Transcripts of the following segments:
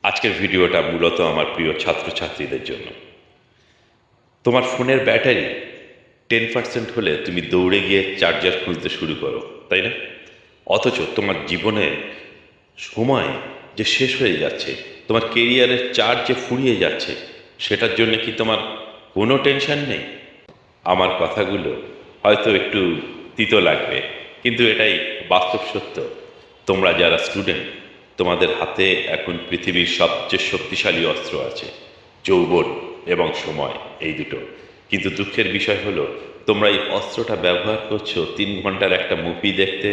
আজকের ভিডিওটা মূলত আমার প্রিয় ছাত্রছাত্রীদের জন্য। তোমার ফোনের ব্যাটারি 10% হলে তুমি দৌড়ে গিয়ে চার্জার খুঁজতে শুরু করো, তাই না? অথচ তোমার জীবনের সময় যে শেষ হয়ে যাচ্ছে, তোমার কেরিয়ারের চার্জ যে ফুরিয়ে যাচ্ছে, সেটার জন্য কি তোমার কোনো টেনশন নেই? আমার কথাগুলো হয়তো একটু তিতো লাগবে, কিন্তু এটাই বাস্তব সত্য। তোমরা যারা স্টুডেন্ট, তোমাদের হাতে এখন পৃথিবীর সবচেয়ে শক্তিশালী অস্ত্র আছে, যৌবন এবং সময়, এই দুটো। কিন্তু দুঃখের বিষয় হলো, তোমরা এই অস্ত্রটা ব্যবহার করছো 3 ঘন্টার একটা মুভি দেখতে,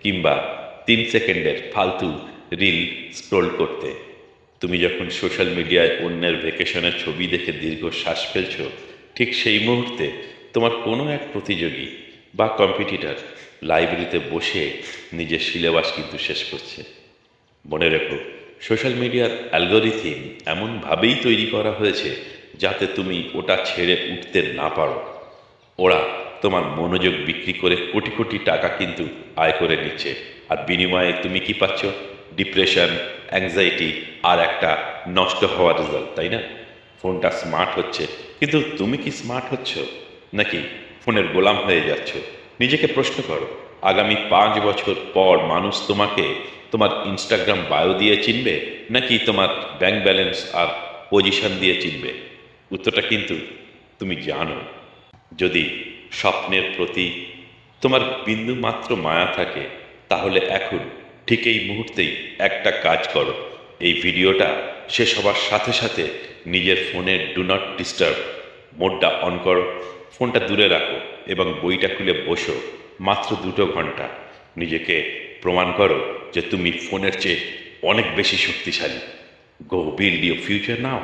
কিংবা 3 সেকেন্ডের ফালতু রিল স্ক্রোল করতে। তুমি যখন সোশ্যাল মিডিয়ায় অন্যের ভেকেশনের ছবি দেখে দীর্ঘশ্বাস ফেলছো, ঠিক সেই মুহূর্তে তোমার কোনো এক প্রতিযোগী বা কম্পিটিটর লাইব্রেরিতে বসে নিজের সিলেবাস কিন্তু শেষ করছে। মনে রেখো, সোশ্যাল মিডিয়ার অ্যালগরিথম এমনভাবেই তৈরি করা হয়েছে যাতে তুমি ওটা ছেড়ে উঠতে না পারো। ওরা তোমার মনোযোগ বিক্রি করে কোটি কোটি টাকা কিন্তু আয় করে নিচ্ছে। আর বিনিময়ে তুমি কি পাচ্ছ? ডিপ্রেশন, অ্যাংজাইটি, আর একটা নষ্ট হওয়ার রেজাল্ট, তাই না? ফোনটা স্মার্ট হচ্ছে, কিন্তু তুমি কি স্মার্ট হচ্ছ, নাকি ফোনের গোলাম হয়ে যাচ্ছ? নিজেকে প্রশ্ন করো, আগামী 5 বছর পর মানুষ তোমাকে তোমার ইনস্টাগ্রাম বায়ো দিয়ে চিনবে, নাকি তোমার ব্যাংক ব্যালেন্স আর পজিশন দিয়ে চিনবে? উত্তরটা কিন্তু তুমি জানো। যদি স্বপ্নের প্রতি তোমার বিন্দু মাত্র মায়া থাকে, তাহলে এখন ঠিক এই মুহূর্তেই একটা কাজ করো। এই ভিডিওটা শেষ হবার সাথে সাথে নিজের ফোনের ডু নট ডিস্টার্ব মোডটা অন করো, ফোনটা দূরে রাখো এবং বইটা খুলে বসো মাত্র 2 ঘন্টা। নিজেকে প্রমাণ করো যে তুমি ফোনের চেয়ে অনেক বেশি শক্তিশালী। গো বিল্ড ইউর ফিউচার নাও।